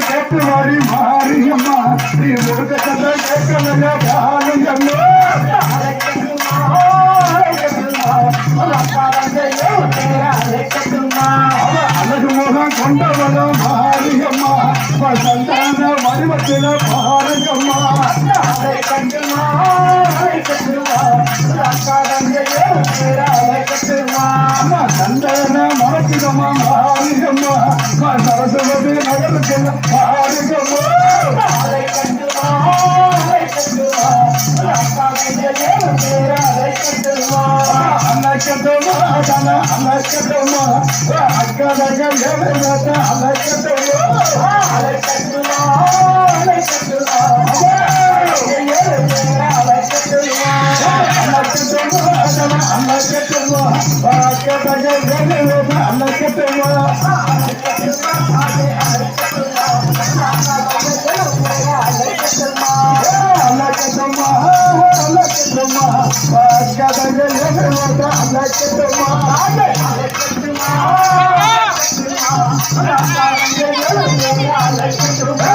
கேட்டு வாடி மாரியம்மா நீ முருகத்தை கேட்கல பாருங்கம்மா அழகு முகம் கொண்டவளம் மாரியம்மா சந்தான வடிவத்தில பாருங்கம்மா சந்தான மரத்திடமா மாரியம்மா சரஸ்வதி நகரத்தில் பாருங்கம்மா அலக்கட்டுமா அலக்கட்டுமா அக்கடக அலக்கட்டுமா